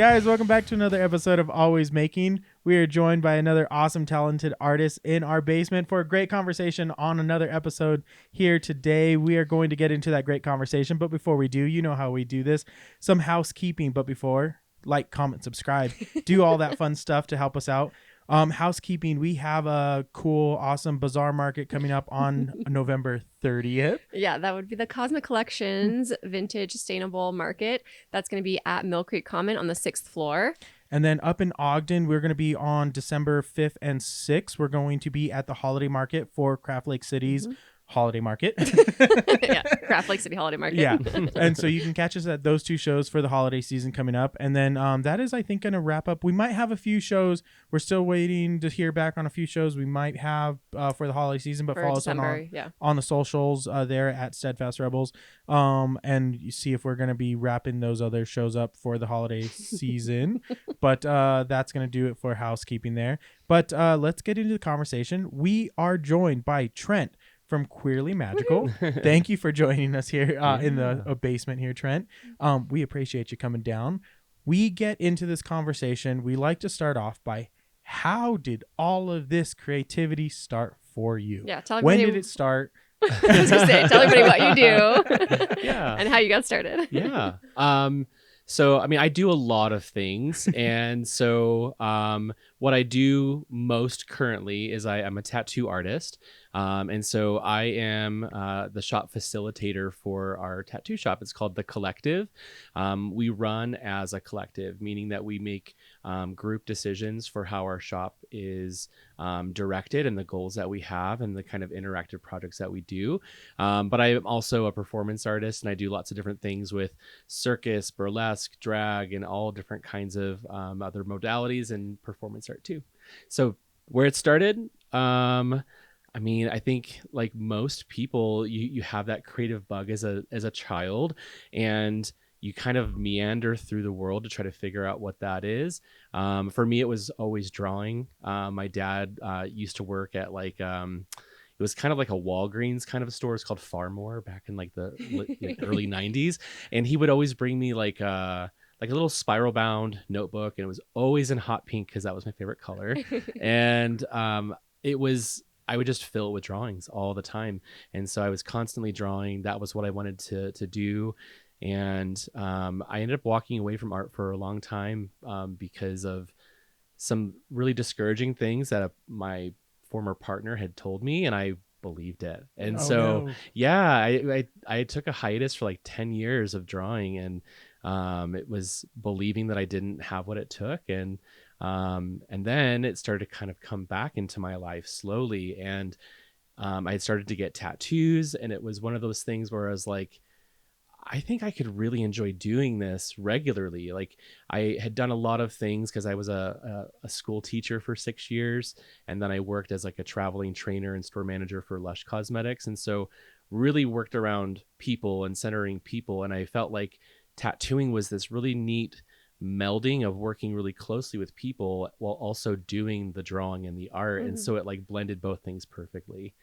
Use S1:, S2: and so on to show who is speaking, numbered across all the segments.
S1: Guys, welcome back to another episode of Always Making. We are joined by another awesome, talented artist in our basement for a great conversation on another episode here today. We are going to get into that great conversation, but before we do, you know how we do this. Some housekeeping, but before, like, comment, subscribe, do all that fun stuff to help us out. Housekeeping, we have a cool, awesome bazaar market coming up on November 30th.
S2: Yeah, that would be the Cosmic Collections Vintage Sustainable Market. That's going to be at Mill Creek Common on the 6th floor.
S1: And then up in Ogden, we're going to be on December 5th and 6th. We're going to be at the Holiday Market for Craft Lake City's Holiday Market.
S2: Yeah, Craft Lake City Holiday Market.
S1: Yeah. And so you can catch us at those two shows for the holiday season coming up. And then that is, I think, going to wrap up. We might have a few shows. We're still waiting to hear back on a few shows we might have for the holiday season, but
S2: For
S1: follow
S2: December,
S1: us on the socials there at Steadfast Rebels. And you see if we're going to be wrapping those other shows up for the holiday season. But that's going to do it for housekeeping there. But let's get into the conversation. We are joined by Trent from Queerly Magical. Thank you for joining us here in the basement here, Trent. We appreciate you coming down. We get into this conversation. We like to start off by, how did all of this creativity start for you?
S2: Yeah, tell
S1: when
S2: everybody.
S1: did it start?
S2: I was going to say, tell everybody what you do.
S3: Yeah.
S2: And how you got started.
S3: Yeah. So, I mean, I do a lot of things. And so what I do most currently is I'm a tattoo artist. And so I am the shop facilitator for our tattoo shop. It's called The Collective. We run as a collective, meaning that we make group decisions for how our shop is directed and the goals that we have and the kind of interactive projects that we do. But I am also a performance artist, and I do lots of different things with circus, burlesque, drag, and all different kinds of other modalities and performance art too. So where it started, I mean, I think like most people, you have that creative bug as a child, and you kind of meander through the world to try to figure out what that is. For me, it was always drawing. My dad used to work at like it was kind of like a Walgreens kind of a store. It's called Farmore back in like the early 90s, and he would always bring me like a little spiral bound notebook, and it was always in hot pink because that was my favorite color. And I would just fill it with drawings all the time. And so I was constantly drawing. That was what I wanted to do. And I ended up walking away from art for a long time because of some really discouraging things that my former partner had told me, and I believed it. And I took a hiatus for like 10 years of drawing, and it was believing that I didn't have what it took. And then it started to kind of come back into my life slowly. And I started to get tattoos, and it was one of those things where I was like, I think I could really enjoy doing this regularly. Like I had done a lot of things because I was a school teacher for 6 years. And then I worked as like a traveling trainer and store manager for Lush Cosmetics. And so really worked around people and centering people. And I felt like tattooing was this really neat melding of working really closely with people while also doing the drawing and the art. And so it like blended both things perfectly.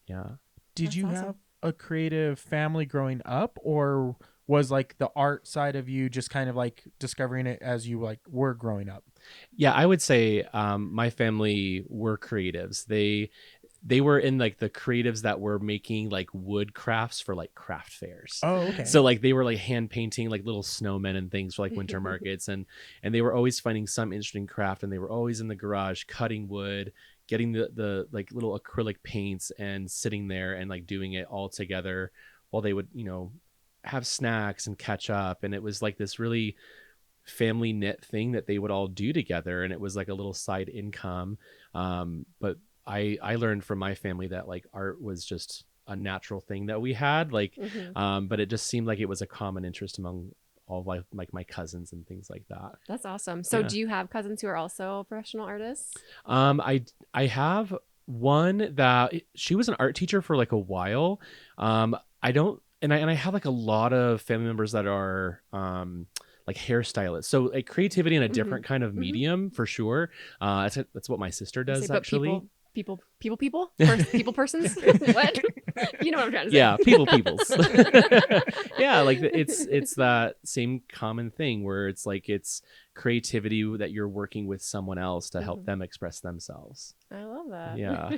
S3: Yeah.
S1: Did you have a creative family growing up, or was like the art side of you just kind of like discovering it as you like were growing up?
S3: Yeah, I would say my family were creatives. They were in like the creatives that were making like wood crafts for like craft fairs.
S1: Oh, okay.
S3: So like they were like hand painting like little snowmen and things for like winter markets, and they were always finding some interesting craft, and they were always in the garage cutting wood, getting the like little acrylic paints and sitting there and like doing it all together while they would, have snacks and catch up. And it was like this really family knit thing that they would all do together. And it was like a little side income. But I learned from my family that like art was just a natural thing that we had, like, but it just seemed like it was a common interest among all like my cousins and things like that. That's
S2: awesome. So do you have cousins who are also professional artists?
S3: I have one that she was an art teacher for like a while. I have like a lot of family members that are like hairstylists. So like creativity in a different kind of medium for sure. That's what my sister does actually.
S2: People persons. What? You know what I'm trying to say.
S3: Yeah, peoples. Yeah, like it's that same common thing where it's like it's creativity that you're working with someone else to help them express themselves.
S2: I love that.
S3: Yeah.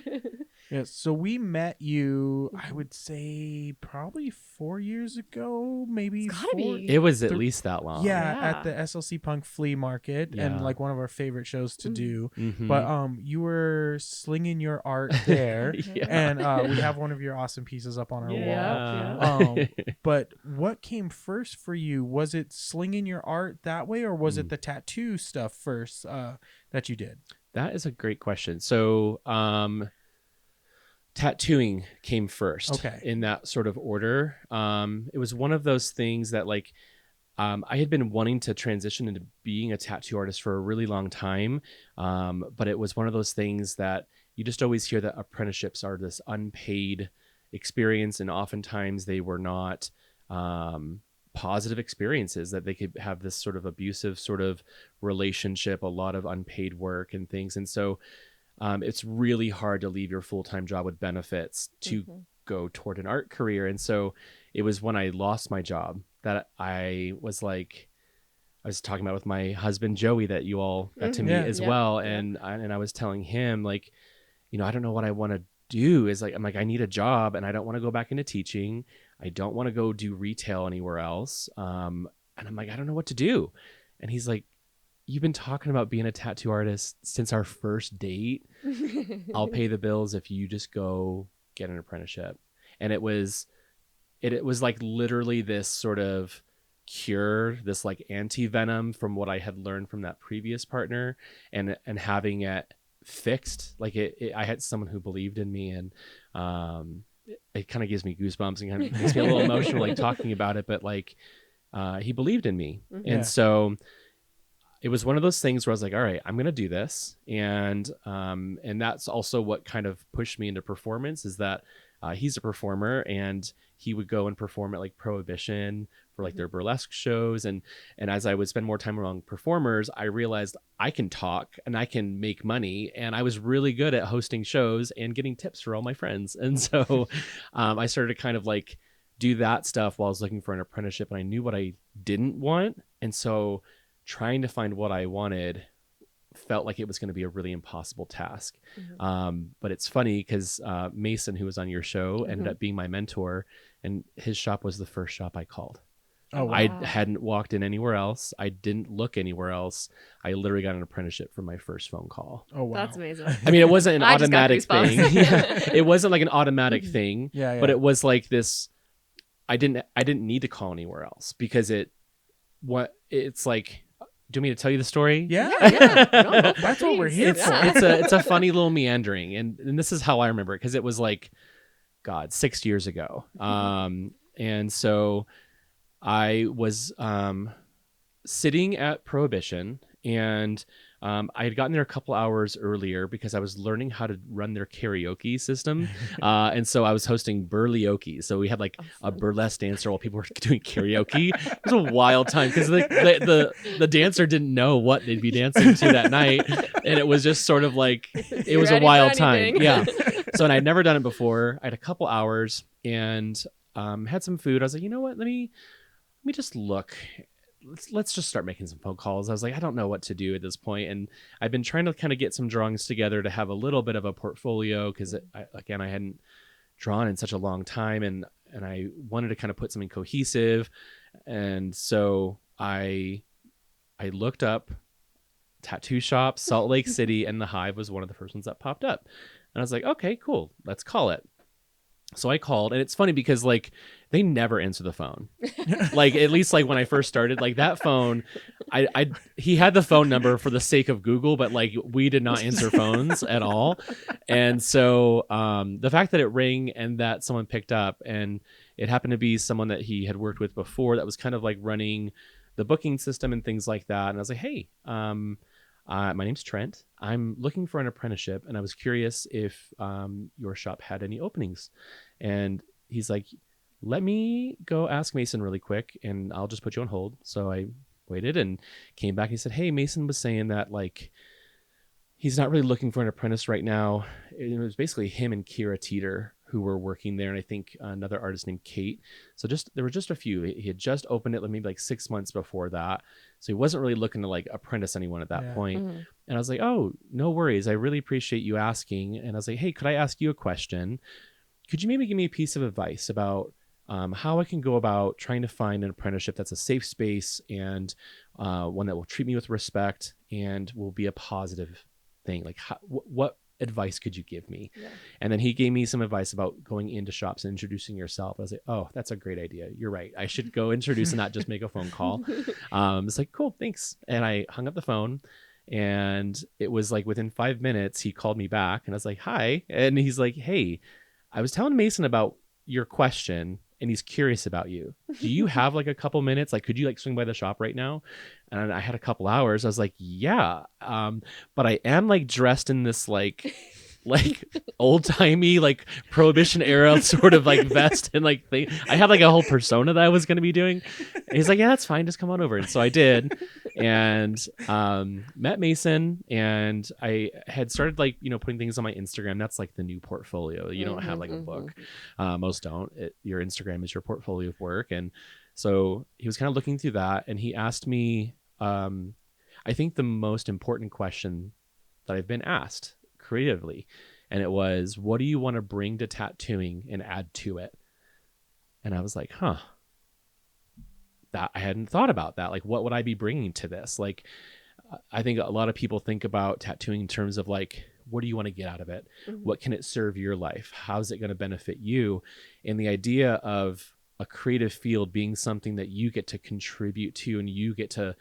S1: Yeah, so we met you, I would say probably 4 years ago, maybe
S2: It's gotta
S1: four.
S2: be.
S3: It was at least that long.
S1: Yeah,
S2: Yeah.
S1: at the SLC Punk Flea Market, and
S3: Yeah.
S1: like one of our favorite shows to do.
S3: Mhm.
S1: But you were slinging your art there,
S3: Yeah.
S1: and we have one of your awesome pieces up on our wall.
S3: Yeah.
S1: But what came first for you? Was it slinging your art that way, or was it the tattoo stuff first that you did?
S3: That is a great question. So, tattooing came first.
S1: Okay.
S3: In that sort of order. It was one of those things that like I had been wanting to transition into being a tattoo artist for a really long time. But it was one of those things that you just always hear that apprenticeships are this unpaid experience, and oftentimes they were not positive experiences, that they could have this sort of abusive sort of relationship, a lot of unpaid work and things. And so it's really hard to leave your full-time job with benefits to go toward an art career. And so it was when I lost my job that I was like, I was talking about with my husband, Joey, that you all got to meet as well. And I was telling him like, I don't know what I want to do. Is like, I'm like, I need a job and I don't want to go back into teaching. I don't want to go do retail anywhere else. And I'm like, I don't know what to do. And he's like, you've been talking about being a tattoo artist since our first date. I'll pay the bills if you just go get an apprenticeship. And it was like literally this sort of cure, this like anti-venom from what I had learned from that previous partner, and having it fixed. Like I had someone who believed in me, and it kind of gives me goosebumps and kind of makes me a little emotional like talking about it, but like he believed in me. And so it was one of those things where I was like, all right, I'm going to do this. And that's also what kind of pushed me into performance, is that he's a performer, and he would go and perform at like Prohibition for like their burlesque shows. And as I would spend more time around performers, I realized I can talk and I can make money. And I was really good at hosting shows and getting tips for all my friends. And so I started to kind of like do that stuff while I was looking for an apprenticeship, and I knew what I didn't want. And so trying to find what I wanted felt like it was going to be a really impossible task. But it's funny because Mason, who was on your show, ended up being my mentor, and his shop was the first shop I called.
S1: Oh, wow.
S3: I hadn't walked in anywhere else. I didn't look anywhere else. I literally got an apprenticeship from my first phone call.
S1: Oh, wow.
S2: That's amazing.
S3: I mean, it wasn't an
S2: I just got
S3: automatic thing.
S2: goosebumps.
S3: It wasn't like an automatic thing,
S1: Yeah.
S3: but it was like this. I didn't need to call anywhere else, because it's like, do you want me to tell you the story?
S1: Yeah.
S2: No,
S1: That's what we're
S2: please.
S1: here for.
S3: It's a funny little meandering, and this is how I remember it, because it was like, God, 6 years ago. And so I was sitting at Prohibition, and I had gotten there a couple hours earlier because I was learning how to run their karaoke system. And so I was hosting burlioke. So we had like a burlesque dancer while people were doing karaoke. It was a wild time because the dancer didn't know what they'd be dancing to that night. And it was just sort of like, it was a wild time. Yeah. So, and I'd never done it before. I had a couple hours and had some food. I was like, you know what? Let me just look. Let's just start making some phone calls. I was like, I don't know what to do at this point. And I've been trying to kind of get some drawings together to have a little bit of a portfolio, because I hadn't drawn in such a long time, and I wanted to kind of put something cohesive. And so I looked up tattoo shop, Salt Lake City, and the Hive was one of the first ones that popped up. And I was like, okay, cool, let's call it. So I called, and it's funny because like they never answer the phone. Like, at least like when I first started, like that phone, he had the phone number for the sake of Google, but like we did not answer phones at all. And so the fact that it rang and that someone picked up, and it happened to be someone that he had worked with before that was kind of like running the booking system and things like that. And I was like, hey, my name's Trent. I'm looking for an apprenticeship, and I was curious if your shop had any openings. And he's like, let me go ask Mason really quick, and I'll just put you on hold. So I waited and came back. And he said, hey, Mason was saying that like he's not really looking for an apprentice right now. It was basically him and Kira Teeter who were working there, and I think another artist named Kate. So there were just a few. He had just opened it maybe like 6 months before that, so he wasn't really looking to like apprentice anyone at that point.
S2: Mhm.
S3: And I was like, oh, no worries, I really appreciate you asking. And I was like, hey, could I ask you a question? Could you maybe give me a piece of advice about how I can go about trying to find an apprenticeship that's a safe space and one that will treat me with respect and will be a positive thing? Like, what advice could you give me?
S2: Yeah.
S3: And then he gave me some advice about going into shops and introducing yourself. I was like, oh, that's a great idea. You're right. I should go introduce and not just make a phone call. It's like, cool, thanks. And I hung up the phone. And it was like within 5 minutes, he called me back and I was like, hi. And he's like, hey, I was telling Mason about your question and he's curious about you. Do you have like a couple minutes? Like, could you like swing by the shop right now? And I had a couple hours. I was like, yeah. But I am like dressed in this like old timey, like Prohibition era sort of like vest and like thing. I had like a whole persona that I was going to be doing. And he's like, yeah, that's fine. Just come on over. And so I did, and met Mason, and I had started like, putting things on my Instagram. That's like the new portfolio. You don't have like a book. Most don't. Your Instagram is your portfolio of work. And so he was kind of looking through that, and he asked me, I think the most important question that I've been asked creatively, and it was, what do you want to bring to tattooing and add to it? And I was like, that I hadn't thought about that. Like, what would I be bringing to this? Like, I think a lot of people think about tattooing in terms of like, what do you want to get out of it? What can it serve your life? How's it going to benefit you? And the idea of a creative field being something that you get to contribute to and you get to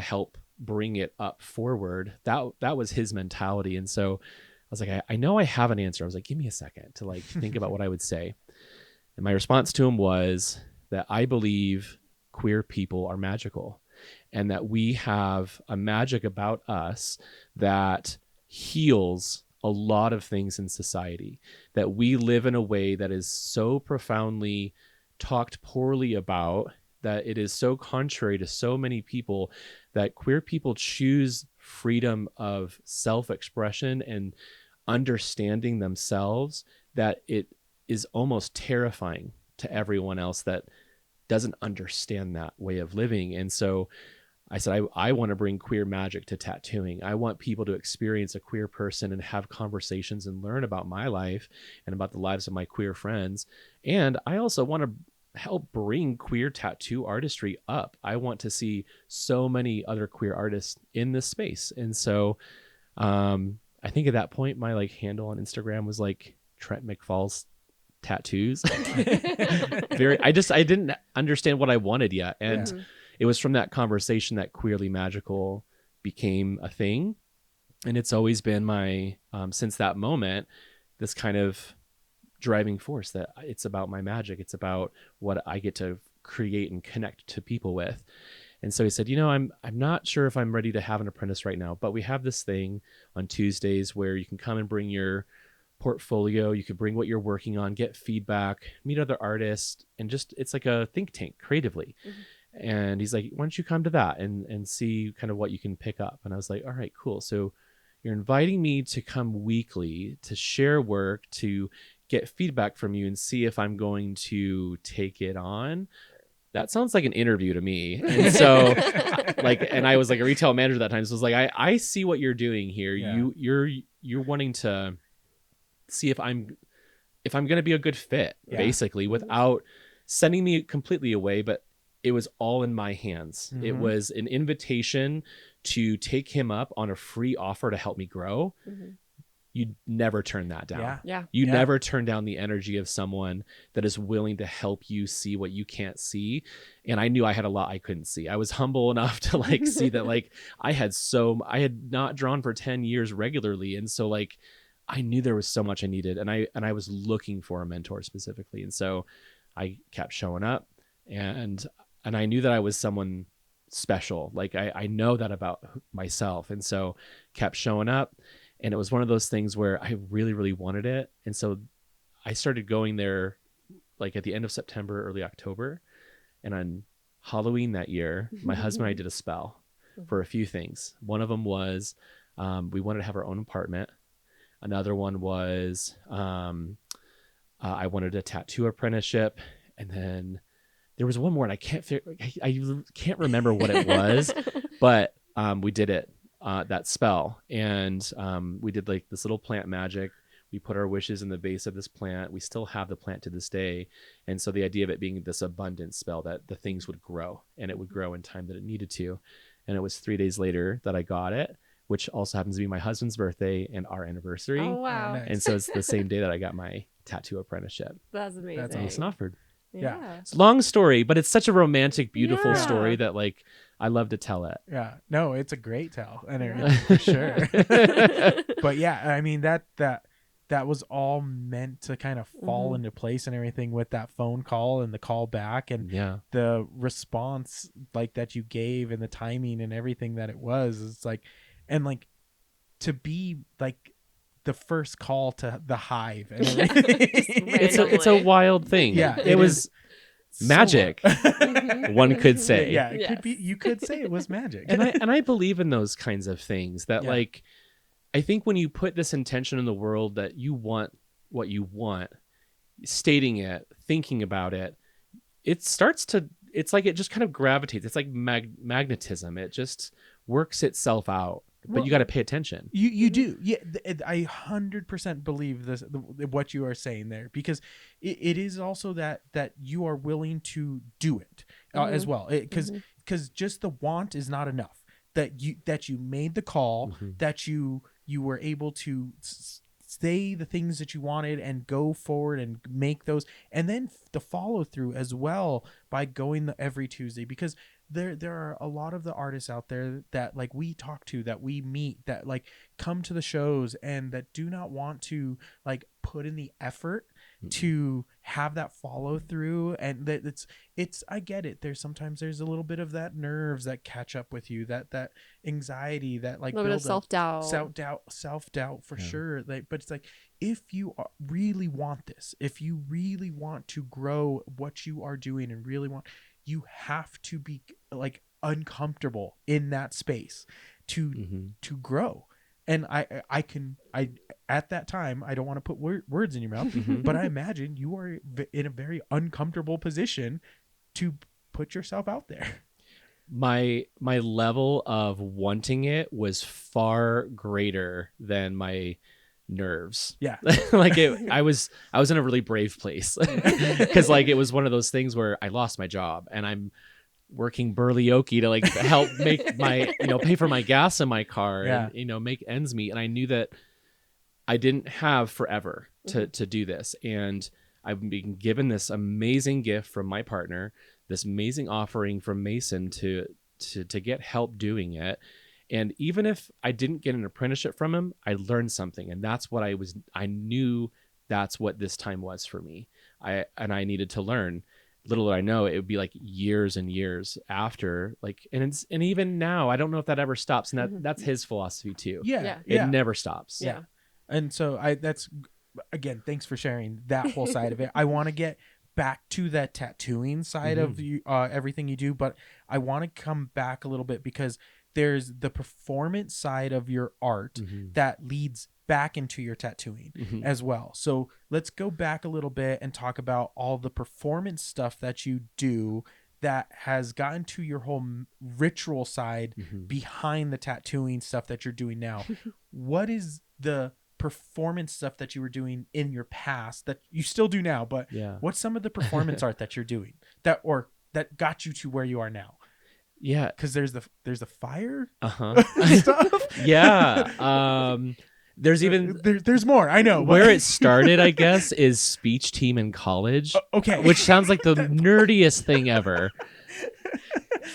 S3: help bring it up forward, that was his mentality. And so I was like, I know I have an answer. I was like, give me a second to like think about what I would say. And my response to him was that I believe queer people are magical, and that we have a magic about us that heals a lot of things in society, that we live in a way that is so profoundly talked poorly about, that it is so contrary to so many people, that queer people choose freedom of self-expression and understanding themselves, that it is almost terrifying to everyone else that doesn't understand that way of living. And so I said, I want to bring queer magic to tattooing. I want people to experience a queer person and have conversations and learn about my life and about the lives of my queer friends. And I also want to help bring queer tattoo artistry up. I want to see so many other queer artists in this space. And so I think at that point, my like handle on Instagram was like Trent McFall's tattoos. I didn't understand what I wanted yet. And it was from that conversation that Queerly Magical became a thing. And it's always been my, since that moment, this kind of driving force that it's about my magic. It's about what I get to create and connect to people with. And so he said, I'm not sure if I'm ready to have an apprentice right now, but we have this thing on Tuesdays where you can come and bring your portfolio. You could bring what you're working on, get feedback, meet other artists, and just, it's like a think tank creatively. And he's like, why don't you come to that and see kind of what you can pick up? And I was like, all right, cool. So you're inviting me to come weekly to share work, to get feedback from you and see if I'm going to take it on. That sounds like an interview to me. And so and I was like a retail manager at that time. So I was like, I see what you're doing here. Yeah. You're wanting to see if I'm going to be a good fit, basically, without sending me completely away, but it was all in my hands. It was an invitation to take him up on a free offer to help me grow. You never turn that down. You never turn down the energy of someone that is willing to help you see what you can't see. And I knew I had a lot I couldn't see. I was humble enough to like see that like I had not drawn for 10 years regularly. And so like I knew there was so much I needed, and I was looking for a mentor specifically. And so I kept showing up, and I knew that I was someone special. Like I know that about myself. And so kept showing up. And it was one of those things where I really, really wanted it. And so I started going there like at the end of September, early October. And on Halloween that year, my husband and I did a spell for a few things. One of them was we wanted to have our own apartment. Another one was I wanted a tattoo apprenticeship, and then there was one more, and I can't remember what it was, but we did it, that spell, and we did like this little plant magic. We put our wishes in the base of this plant. We still have the plant to this day. And so the idea of it being this abundance spell, that the things would grow, and it would grow in time that it needed to. And it was 3 days later that I got it, which also happens to be my husband's birthday and our anniversary.
S2: Oh, wow.
S1: Nice.
S3: And so it's the same day that I got my tattoo apprenticeship.
S2: That's amazing.
S1: That's
S3: in East Knopford.
S1: Yeah.
S3: It's a long story, but it's such a romantic, beautiful
S2: Yeah.
S3: story that like I love to tell it.
S1: Yeah. No, it's a great tell and
S2: Yeah.
S1: everything for sure. But yeah, I mean that was all meant to kind of fall into place and everything with that phone call and the call back and
S3: Yeah.
S1: the response like that you gave and the timing and everything that it was. It's like, and like to be like the first call to the hive and everything.
S2: Just
S3: It's a wild thing.
S1: Yeah,
S3: It was magic.
S2: Mhm.
S3: One could say.
S1: Yeah, it
S2: Yes.
S1: could be. You could say it was magic.
S3: And I believe in those kinds of things that
S1: Yeah.
S3: like I think when you put this intention in the world that you want what you want, stating it, thinking about it, it's like it just kind of gravitates. It's like magnetism. It just works itself out. But
S1: Well,
S3: you got to pay attention.
S1: You do. Yeah, I 100% believe this what you are saying there, because it is also that you are willing to do it as well, because just the want is not enough. That you made the call, that you were able to say the things that you wanted and go forward and make those, and then the follow through as well by going every Tuesday, because there are a lot of the artists out there that like we talk to, that we meet, that like come to the shows and that do not want to like put in the effort to have that follow through. And that it's I get it, sometimes there's a little bit of that nerves that catch up with you, that anxiety, that like
S2: A little bit of
S1: self-doubt for
S3: Yeah.
S1: sure. Like, but it's like, if you really want this, if you really want to grow what you are doing and really want, you have to be like uncomfortable in that space to grow. And I at that time, I don't want to put words in your mouth, but I imagine you are in a very uncomfortable position to put yourself out there.
S3: My level of wanting it was far greater than my nerves.
S1: Yeah.
S3: Like I was in a really brave place because like it was one of those things where I lost my job and I'm working burly okie to like help make my pay for my gas in my car and make ends meet, and I knew that I didn't have forever to do this, and I've been given this amazing gift from my partner, this amazing offering from Mason to get help doing it. And even if I didn't get an apprenticeship from him, I learned something. And that's what I knew that's what this time was for me. I needed to learn. Little did I know it would be like years and years after, like, and even now, I don't know if that ever stops. And that's his philosophy too.
S1: Yeah.
S3: It never stops.
S1: Yeah. And so that's, again, thanks for sharing that whole side of it. I want to get back to that tattooing side of you, everything you do, but I want to come back a little bit because there's the performance side of your art that leads back into your tattooing as well. So let's go back a little bit and talk about all the performance stuff that you do that has gotten to your whole ritual side behind the tattooing stuff that you're doing now. What is the performance stuff that you were doing in your past that you still do now, but what's some of the performance art that you're doing that got you to where you are now?
S3: Yeah,
S1: because there's the fire
S3: stuff. There's even
S1: there's more. I know
S3: where it started. I guess is speech team in college.
S1: Okay,
S3: which sounds like the nerdiest thing ever.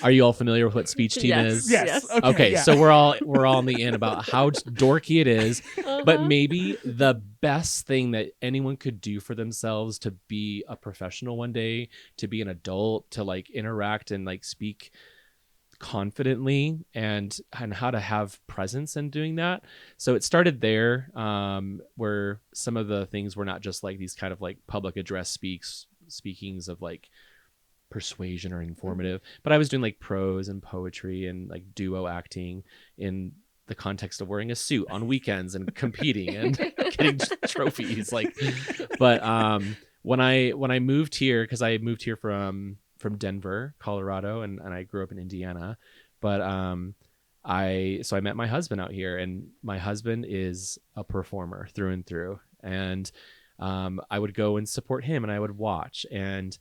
S3: Are you all familiar with what speech team is?
S1: Yes.
S3: Okay, so we're all on the in about how dorky it is, but maybe the best thing that anyone could do for themselves to be a professional one day, to be an adult, to like interact and like speak confidently and how to have presence in doing that. So it started there, where some of the things were not just like these kind of like public address speakings of like persuasion or informative, but I was doing like prose and poetry and like duo acting in the context of wearing a suit on weekends and competing and getting trophies. Like, but when I moved here, because I moved here from Denver, Colorado, and I grew up in Indiana, but I met my husband out here, and my husband is a performer through and through, and I would go and support him, and I would watch, and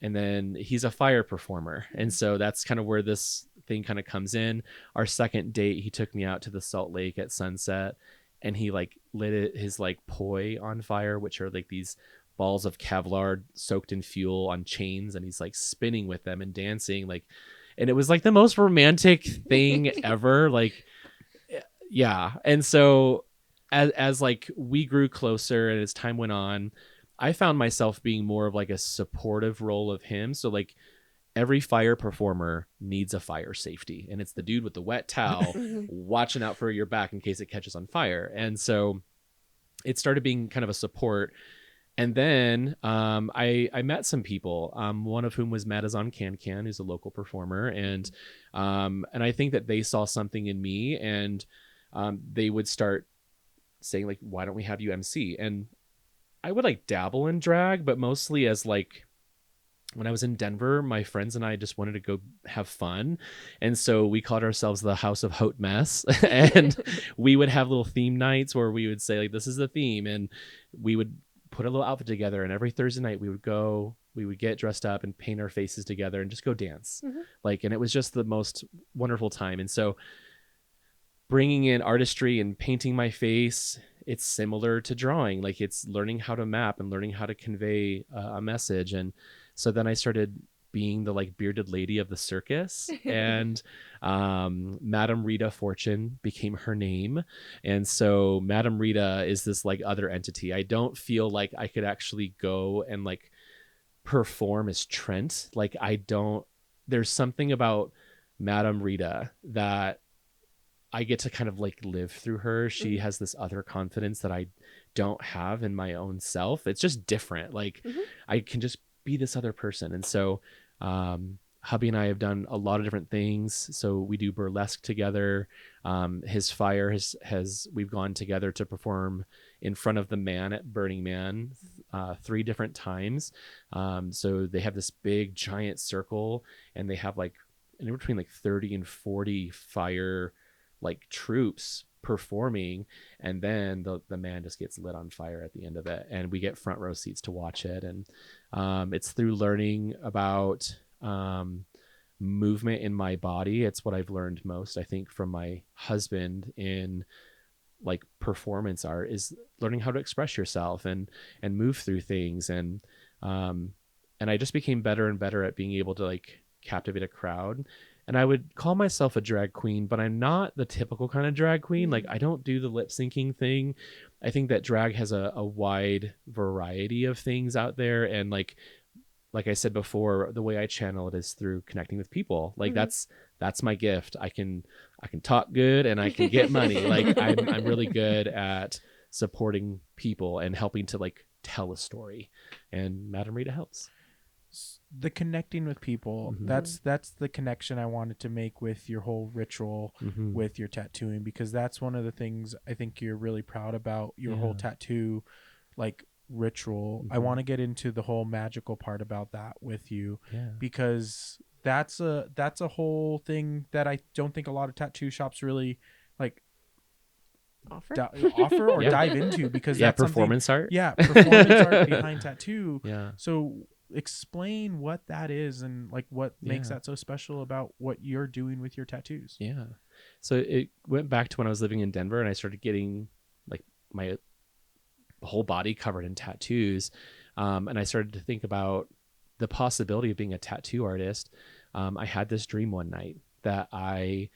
S3: then he's a fire performer, and so that's kind of where this thing kind of comes in. Our second date, he took me out to the Salt Lake at sunset, and he like lit his like poi on fire, which are like these balls of Kevlar soaked in fuel on chains, and he's like spinning with them and dancing, like, and it was like the most romantic thing ever. Like, yeah. And so as like we grew closer and as time went on, I found myself being more of like a supportive role of him. So like every fire performer needs a fire safety, and it's the dude with the wet towel watching out for your back in case it catches on fire. And so it started being kind of a support. And then I met some people, one of whom was Madazon Can, who's a local performer. And I think that they saw something in me, and they would start saying like, why don't we have you MC? And I would like dabble in drag, but mostly as like, when I was in Denver, my friends and I just wanted to go have fun. And so we called ourselves the House of Haute Mess. And we would have little theme nights where we would say like, this is the theme. And we would put a little outfit together, and every Thursday night we would get dressed up and paint our faces together and just go dance. Like, and it was just the most wonderful time. And so bringing in artistry and painting my face, it's similar to drawing. Like, it's learning how to map and learning how to convey a message. And so then I started being the like bearded lady of the circus, and Madame Rita Fortune became her name. And so Madame Rita is this like other entity. I don't feel like I could actually go and like perform as Trent. Like, there's something about Madame Rita that I get to kind of like live through her. She has this other confidence that I don't have in my own self. It's just different. Like, I can just be this other person. And so hubby and I have done a lot of different things. So we do burlesque together. His fire we've gone together to perform in front of the man at Burning Man 3 different times. So they have this big giant circle, and they have like in between like 30 and 40 fire like troops performing, and then the man just gets lit on fire at the end of it, and we get front row seats to watch it. And it's through learning about movement in my body. It's what I've learned most, I think, from my husband in like performance art, is learning how to express yourself and move through things. And I just became better and better at being able to like captivate a crowd. And I would call myself a drag queen, but I'm not the typical kind of drag queen. Like, I don't do the lip syncing thing. I think that drag has a wide variety of things out there. And like I said before, the way I channel it is through connecting with people. Like, that's my gift. I can talk good and I can get money. Like, I'm really good at supporting people and helping to like tell a story. And Madame Rita helps.
S1: The connecting with people, that's the connection I wanted to make with your whole ritual, with your tattooing, because that's one of the things I think you're really proud about, your whole tattoo like ritual. I want to get into the whole magical part about that with you, because that's a whole thing that I don't think a lot of tattoo shops really like offer or dive into, because that's
S3: performance art.
S1: Performance art behind tattoo. So explain what that is, and like what makes that so special about what you're doing with your tattoos.
S3: So it went back to when I was living in Denver, and I started getting like my whole body covered in tattoos, and I started to think about the possibility of being a tattoo artist. I had this dream one night that I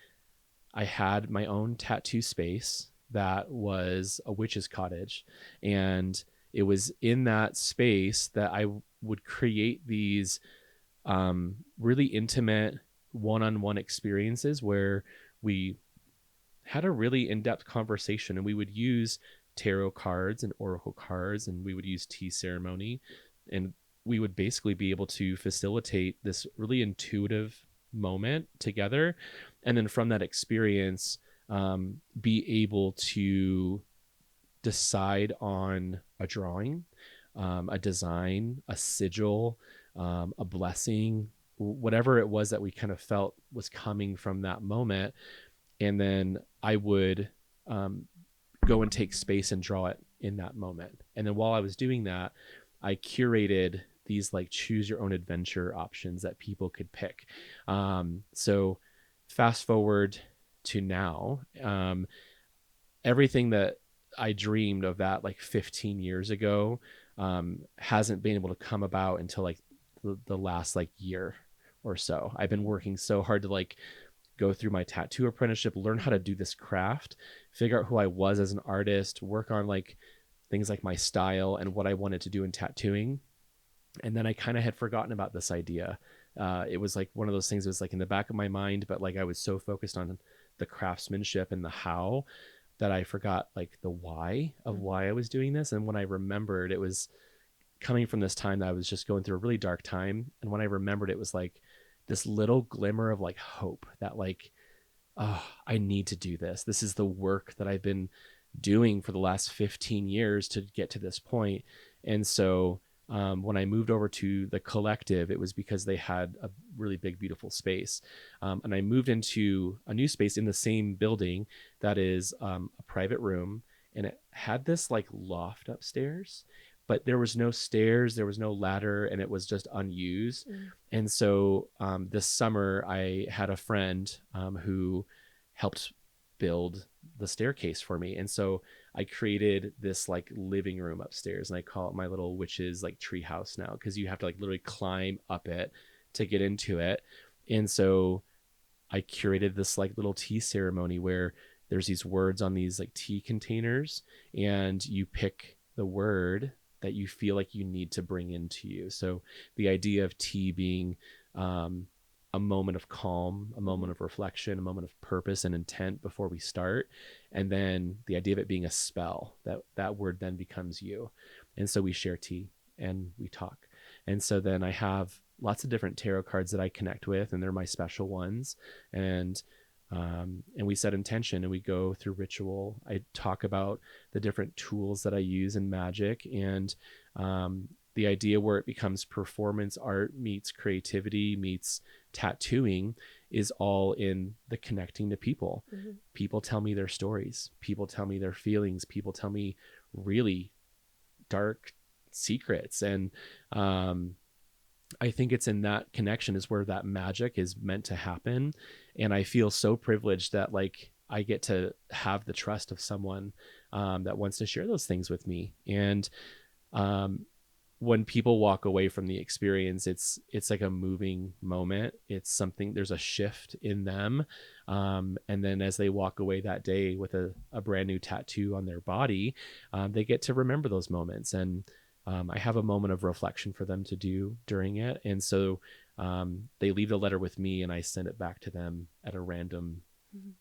S3: had my own tattoo space that was a witch's cottage, and it was in that space that I would create these really intimate one-on-one experiences where we had a really in-depth conversation, and we would use tarot cards and oracle cards, and we would use tea ceremony, and we would basically be able to facilitate this really intuitive moment together. And then from that experience, be able to decide on a drawing, a design, a sigil, a blessing, whatever it was that we kind of felt was coming from that moment. And then I would go and take space and draw it in that moment. And then while I was doing that, I curated these like choose your own adventure options that people could pick. So fast forward to now, everything that I dreamed of that like 15 years ago hasn't been able to come about until like the last like year or so. I've been working so hard to like go through my tattoo apprenticeship, learn how to do this craft, figure out who I was as an artist, work on like things like my style and what I wanted to do in tattooing. And then I kind of had forgotten about this idea. It was like one of those things that was like in the back of my mind, but like I was so focused on the craftsmanship and the how that I forgot like the why of why I was doing this. And when I remembered, it was coming from this time that I was just going through a really dark time. And when I remembered, it was like this little glimmer of like hope that like, oh, I need to do this. This is the work that I've been doing for the last 15 years to get to this point. And so when I moved over to the collective, it was because they had a really big, beautiful space. And I moved into a new space in the same building that is a private room. And it had this like loft upstairs, but there was no stairs, there was no ladder, and it was just unused. And so this summer I had a friend who helped build the staircase for me. And so I created this like living room upstairs, and I call it my little witch's like tree house now, because you have to like literally climb up it to get into it. And so I curated this like little tea ceremony where there's these words on these like tea containers, and you pick the word that you feel like you need to bring into you. So the idea of tea being a moment of calm, a moment of reflection, a moment of purpose and intent before we start. And then the idea of it being a spell, that word then becomes you. And so we share tea and we talk. And so then I have lots of different tarot cards that I connect with, and they're my special ones. And we set intention and we go through ritual. I talk about the different tools that I use in magic, and the idea where it becomes performance art meets creativity meets tattooing is all in the connecting to people. People tell me their stories. People tell me their feelings. People tell me really dark secrets. And I think it's in that connection is where that magic is meant to happen. And I feel so privileged that like I get to have the trust of someone that wants to share those things with me. And when people walk away from the experience, it's like a moving moment. It's something, there's a shift in them. And then as they walk away that day with a brand new tattoo on their body, they get to remember those moments. And I have a moment of reflection for them to do during it. And so they leave the letter with me, and I send it back to them at a random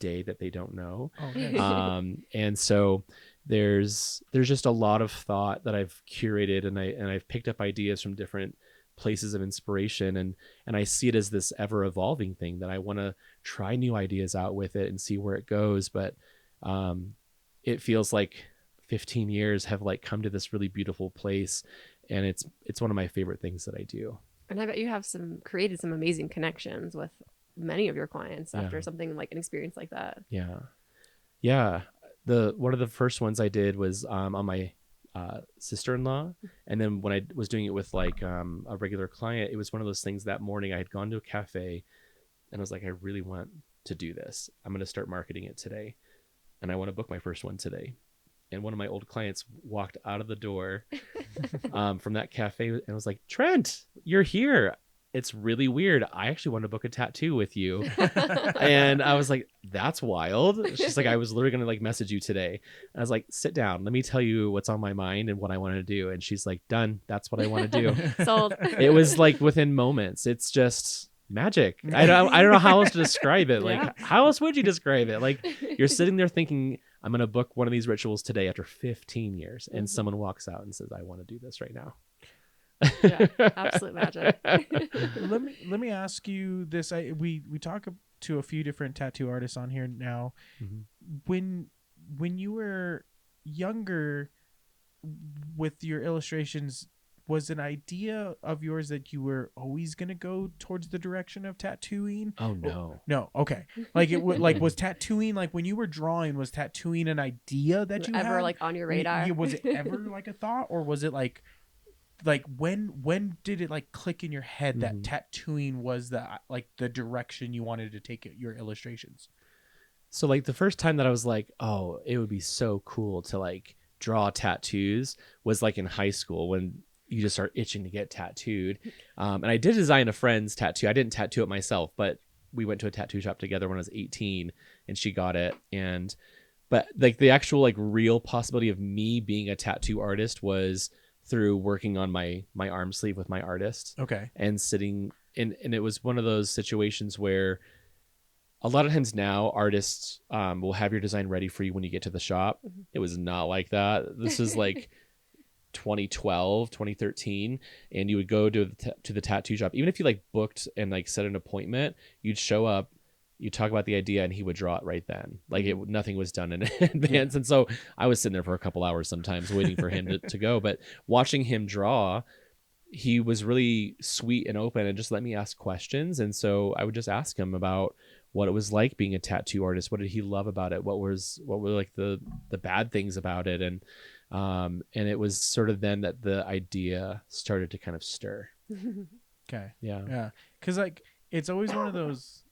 S3: day that they don't know.
S1: Oh, nice.
S3: And so there's just a lot of thought that I've curated, and I've picked up ideas from different places of inspiration, and I see it as this ever evolving thing that I want to try new ideas out with it and see where it goes. But it feels like 15 years have like come to this really beautiful place, and it's one of my favorite things that I do. And
S2: I bet you have created some amazing connections with many of your clients after something like an experience like that.
S3: Yeah. One of the first ones I did was on my sister-in-law. And then when I was doing it with like a regular client, it was one of those things that morning I had gone to a cafe and I was like, I really want to do this. I'm going to start marketing it today. And I want to book my first one today. And one of my old clients walked out of the door from that cafe and was like, Trent, you're here. It's really weird. I actually want to book a tattoo with you. And I was like, that's wild. She's like, I was literally going to like message you today. And I was like, sit down. Let me tell you what's on my mind and what I want to do. And she's like, done. That's what I want to do.
S2: Sold.
S3: It was like within moments. It's just magic. I don't know how else to describe it. Like, how else would you describe it? Like, you're sitting there thinking, I'm going to book one of these rituals today after 15 years. And someone walks out and says, I want to do this right now.
S2: Yeah, absolute magic.
S1: let me ask you this. We talk to a few different tattoo artists on here now. When you were younger with your illustrations, was an idea of yours that you were always going to go towards the direction of tattooing?
S3: Oh no.
S1: No. Okay. Like like was tattooing, like when you were drawing, was tattooing an idea that you
S2: ever
S1: had?
S2: like on your radar?
S1: Was it ever like a thought, or was it like when did it like click in your head that tattooing was the direction you wanted to take your illustrations?
S3: So like the first time that I was like, oh, it would be so cool to like draw tattoos was like in high school when you just start itching to get tattooed. And I did design a friend's tattoo. I didn't tattoo it myself, but we went to a tattoo shop together when I was 18 and she got it. But like the actual like real possibility of me being a tattoo artist was through working on my arm sleeve with my artist.
S1: Okay.
S3: And sitting in, and it was one of those situations where a lot of times now artists will have your design ready for you when you get to the shop. It was not like that. This is like 2012, 2013. And you would go to the tattoo shop. Even if you like booked and like set an appointment, you'd show up, you talk about the idea and he would draw it right then. Like nothing was done in advance. And so I was sitting there for a couple hours sometimes waiting for him to go. But watching him draw, he was really sweet and open and just let me ask questions. And so I would just ask him about what it was like being a tattoo artist. What did he love about it? What were like the bad things about it? And it was sort of then that the idea started to kind of stir.
S1: Okay.
S3: Yeah.
S1: Yeah. Cause like, it's always one of those,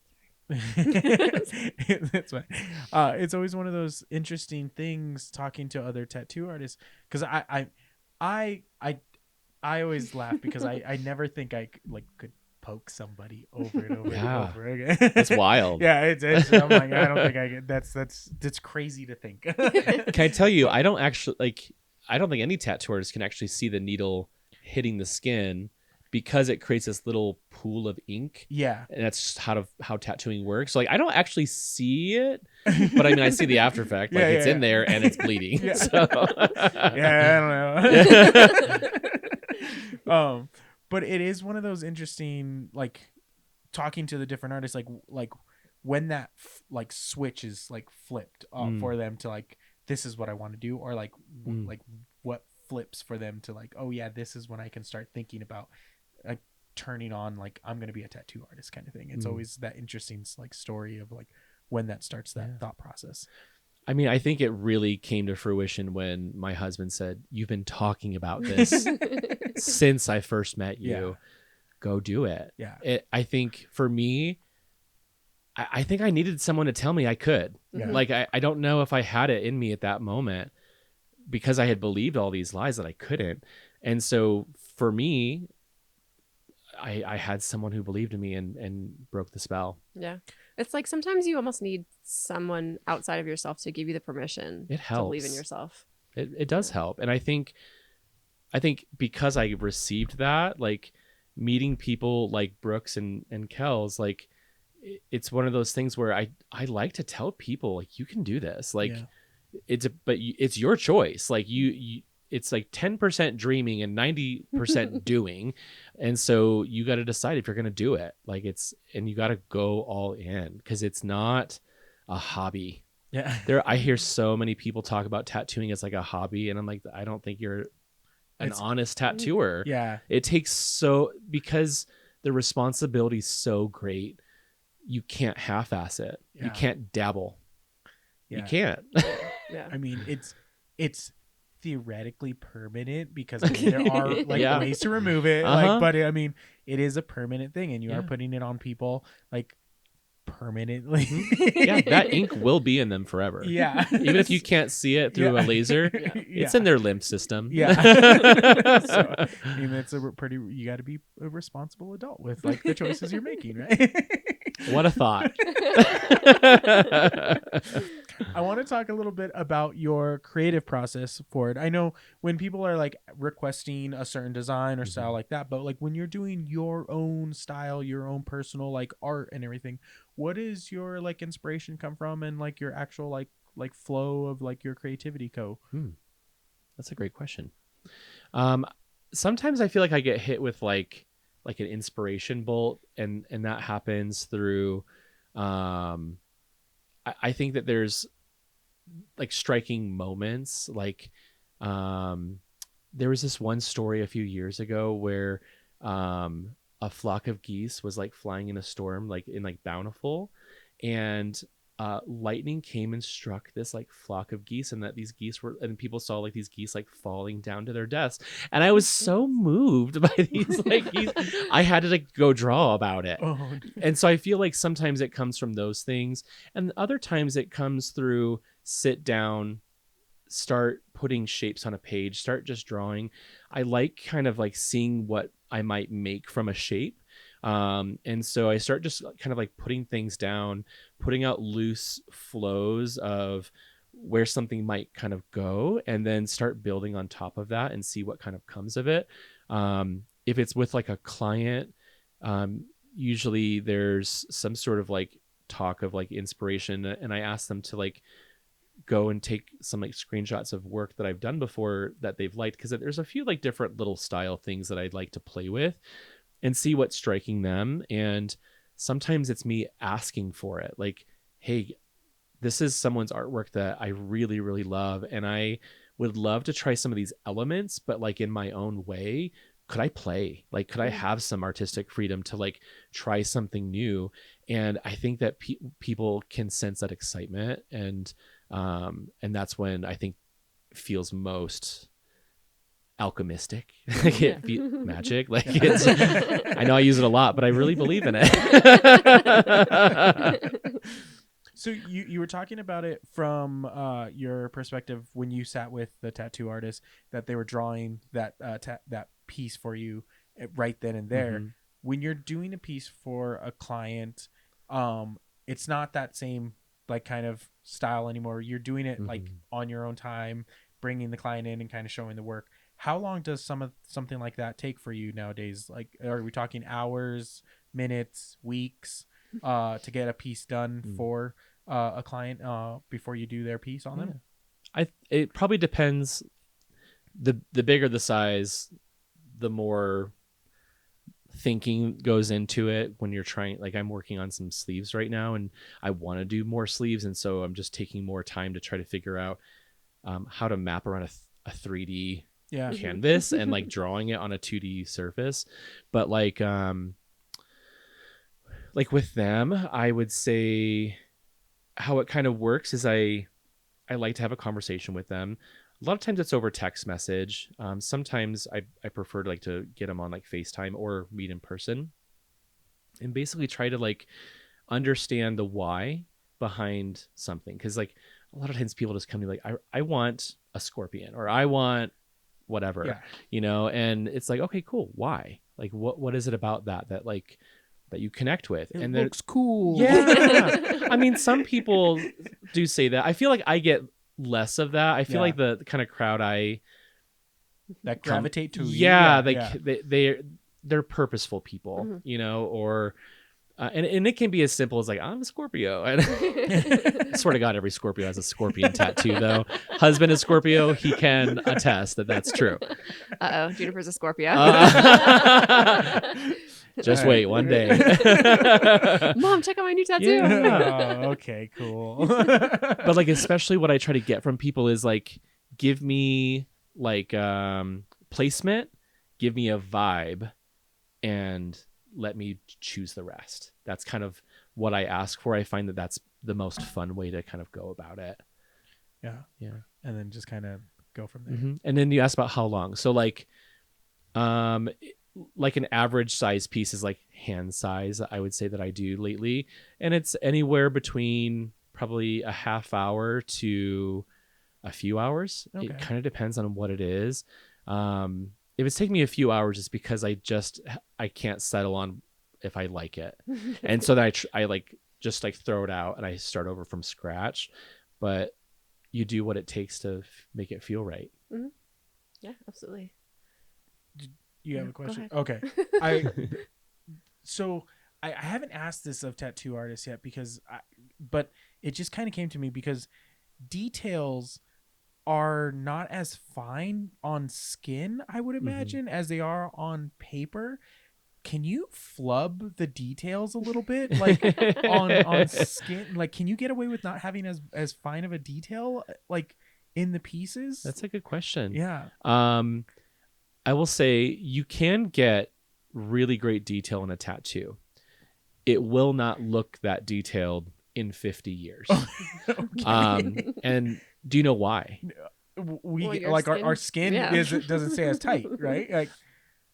S1: that's fine. It's always one of those interesting things talking to other tattoo artists. Cause I always laugh because I never think I could poke somebody over and over and over again.
S3: That's wild.
S1: Yeah, it's I'm like, I don't think I get that's crazy to think.
S3: Can I tell you, I don't think any tattoo artist can actually see the needle hitting the skin because it creates this little pool of ink.
S1: Yeah.
S3: And that's just how tattooing works. So like I don't actually see it, but I mean I see the after effect. Like it's in there and it's bleeding.
S1: Yeah.
S3: So
S1: I don't know. But it is one of those interesting, like talking to the different artists, like when that like switch is like flipped for them to like, this is what I want to do, or like like what flips for them to like, oh yeah, this is when I can start thinking about like turning on, like I'm gonna be a tattoo artist kind of thing. It's always that interesting like story of like when that starts that thought process.
S3: I mean, I think it really came to fruition when my husband said, "You've been talking about this since I first met you.
S1: Yeah.
S3: Go do it."
S1: Yeah.
S3: I think for me, I think I needed someone to tell me I could.
S1: Yeah.
S3: Like, I don't know if I had it in me at that moment because I had believed all these lies that I couldn't. And so for me, I had someone who believed in me and broke the spell.
S2: Yeah. It's like sometimes you almost need someone outside of yourself to give you the permission
S3: It helps.
S2: to believe in yourself.
S3: It does help. And I think because I received that, like meeting people like Brooks and Kells, like it's one of those things where I like to tell people like, you can do this. Like it's your choice. Like you it's like 10% dreaming and 90% doing. And so you got to decide if you're going to do it. Like and you got to go all in because it's not a hobby.
S1: Yeah.
S3: I hear so many people talk about tattooing as like a hobby. And I'm like, I don't think you're an honest tattooer.
S1: Yeah.
S3: It takes because the responsibility is so great. You can't half-ass it.
S1: Yeah.
S3: You can't dabble.
S1: Yeah.
S3: You can't.
S2: Yeah.
S1: I mean, it's theoretically permanent because I mean, there are like ways to remove it. Like, but I mean, it is a permanent thing, and you are putting it on people like permanently.
S3: Yeah, that ink will be in them forever.
S1: Yeah,
S3: even if you can't see it through a laser, it's in their lymph system.
S1: Yeah. So, I mean, that's you got to be a responsible adult with like the choices you're making, right?
S3: What a thought.
S1: I want to talk a little bit about your creative process for it. I know when people are like requesting a certain design or style like that, but like when you're doing your own style, your own personal like art and everything, what is your like inspiration come from, and like your actual like flow of like your creativity
S3: That's a great question. Sometimes I feel like I get hit with like an inspiration bolt, and that happens through I think that there's like striking moments. Like there was this one story a few years ago where a flock of geese was like flying in a storm, like in like Bountiful, and lightning came and struck this like flock of geese, and that these geese were, and people saw like these geese like falling down to their deaths, and I was so moved by these like geese, I had to like go draw about it. And so I feel like sometimes it comes from those things, and other times it comes through sit down, start putting shapes on a page, start just drawing. I like kind of like seeing what I might make from a shape. And so I start just kind of like putting things down, putting out loose flows of where something might kind of go, and then start building on top of that and see what kind of comes of it. If it's with like a client, usually there's some sort of like talk of like inspiration, and I ask them to like go and take some like screenshots of work that I've done before that they've liked, because there's a few like different little style things that I'd like to play with and see what's striking them. And sometimes it's me asking for it, like, hey, this is someone's artwork that I really, really love, and I would love to try some of these elements, but like in my own way. Could I play? Like, could I have some artistic freedom to like try something new? And I think that people can sense that excitement, and that's when I think feels most alchemistic. Like magic. Like it's, I know I use it a lot, but I really believe in it.
S1: So you were talking about it from your perspective when you sat with the tattoo artist, that they were drawing that that piece for you right then and there. Mm-hmm. When you're doing a piece for a client, it's not that same like kind of style anymore. You're doing it like on your own time, bringing the client in and kind of showing the work. How long does something like that take for you nowadays? Like, are we talking hours, minutes, weeks to get a piece done for a client before you do their piece on them?
S3: It probably depends. The bigger the size, the more thinking goes into it when you're trying. Like, I'm working on some sleeves right now, and I want to do more sleeves, and so I'm just taking more time to try to figure out how to map around a 3D canvas and like drawing it on a 2D surface. But like with them, I would say how it kind of works is I like to have a conversation with them. A lot of times it's over text message. Sometimes I prefer to like to get them on like FaceTime or meet in person, and basically try to like understand the why behind something. Because like a lot of times people just come to me like, I want a scorpion, or I want whatever, you know, and it's like, okay, cool. Why? Like, what is it about that like that you connect with?
S1: It
S3: and
S1: looks cool.
S3: Yeah. I mean, some people do say that. I feel like I get less of that. I feel like the kind of crowd
S1: that gravitate to
S3: they're purposeful people, you know, or and it can be as simple as like, I'm a Scorpio. And I swear to God, every Scorpio has a scorpion tattoo, though. Husband is Scorpio. He can attest that that's true.
S2: Juniper's a Scorpio.
S3: Just wait one day.
S2: Mom, check out my new tattoo.
S1: Yeah. Oh, okay, cool.
S3: But like, especially what I try to get from people is like, give me like placement, give me a vibe, and let me choose the rest. That's kind of what I ask for. I find that that's the most fun way to kind of go about it.
S1: Yeah. And then just kind of go from there.
S3: Mm-hmm. And then you asked about how long. So like an average size piece is like hand size, I would say, that I do lately. And it's anywhere between probably a half hour to a few hours. Okay. It kind of depends on what it is. If it's taking me a few hours, it's because I can't settle on if I like it. And so that I like just like throw it out and I start over from scratch. But you do what it takes to make it feel right.
S2: Mm-hmm. Yeah, absolutely.
S1: You have a question? Okay. So I haven't asked this of tattoo artists yet but it just kind of came to me because details are not as fine on skin, I would imagine, as they are on paper. can you flub the details a little bit, like on skin? Like, can you get away with not having as fine of a detail, like in the pieces?
S3: That's a good question.
S1: Yeah.
S3: I will say you can get really great detail in a tattoo. It will not look that detailed in 50 years.
S1: Okay.
S3: And do you know why?
S1: We
S2: Well,
S1: get,
S2: your
S1: like
S2: skin-
S1: our skin
S2: yeah.
S1: doesn't stay as tight, right? Like,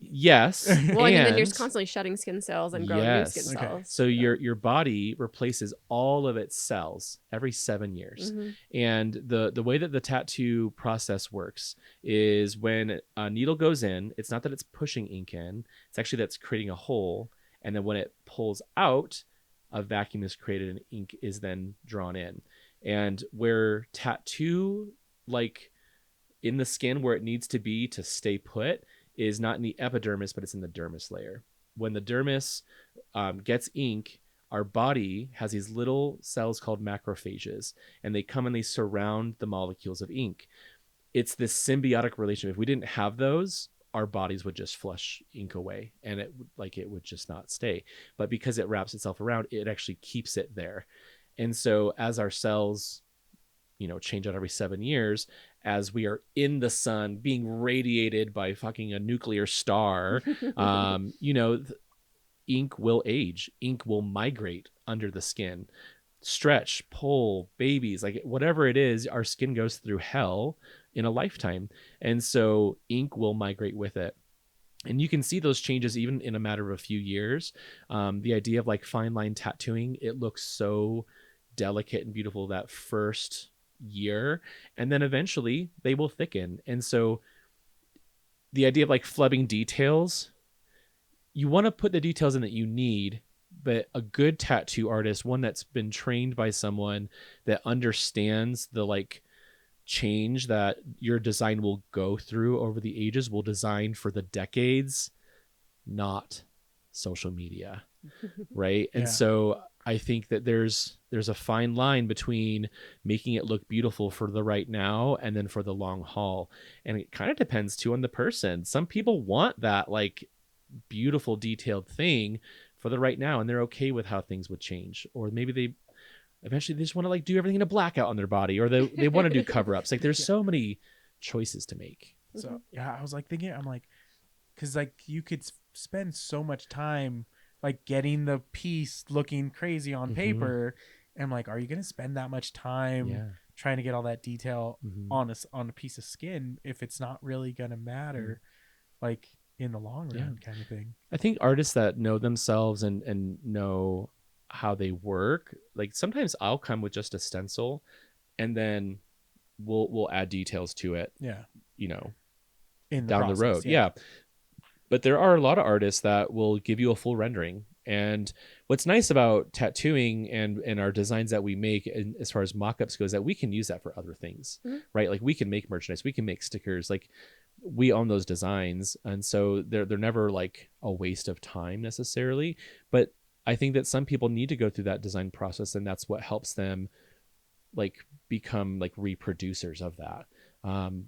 S3: Yes.
S2: Well, I mean, then
S3: and
S2: you're just constantly shedding skin cells and growing new skin
S3: yes.
S1: Okay.
S2: cells.
S3: So your body replaces all of its cells every 7 years.
S2: Mhm.
S3: And the way that the tattoo process works is when a needle goes in, it's not that it's pushing ink in, it's actually that's creating a hole. And then when it pulls out, a vacuum is created and ink is then drawn in. And where tattoo, like in the skin where it needs to be to stay put, is not in the epidermis, but it's in the dermis layer. When the dermis gets ink, our body has these little cells called macrophages, and they come and they surround the molecules of ink. It's this symbiotic relationship. If we didn't have those, our bodies would just flush ink away, and it would just not stay. But because it wraps itself around, it actually keeps it there. And so as our cells, change out every 7 years, as we are in the sun being radiated by fucking a nuclear star, ink will age, ink will migrate under the skin, stretch, pull, babies, like whatever it is, our skin goes through hell in a lifetime. And so ink will migrate with it. And you can see those changes even in a matter of a few years. The idea of like fine line tattooing, it looks so delicate and beautiful that first year, and then eventually they will thicken. And so the idea of like flubbing details, you want to put the details in that you need, but a good tattoo artist, one that's been trained by someone that understands the like change that your design will go through over the ages, will design for the decades, not social media. Right. And so I think that there's a fine line between making it look beautiful for the right now and then for the long haul. And it kind of depends too on the person. Some people want that like beautiful detailed thing for the right now, and they're okay with how things would change. Or maybe they eventually just want to like do everything in a blackout on their body, or they want to do cover-ups. Like there's so many choices to make.
S1: So yeah, I was like thinking, I'm like, because like you could spend so much time like getting the piece looking crazy on paper, and I'm like, are you gonna spend that much time trying to get all that detail on a piece of skin if it's not really gonna matter like in the long run, kind of thing?
S3: I think artists that know themselves and know how they work, like sometimes I'll come with just a stencil and then we'll add details to it,
S1: in
S3: down the road. But there are a lot of artists that will give you a full rendering. And what's nice about tattooing and our designs that we make, and as far as mock-ups goes, that we can use that for other things, right? Like we can make merchandise, we can make stickers, like we own those designs. And so they're never like a waste of time necessarily. But I think that some people need to go through that design process, and that's what helps them like become like reproducers of that.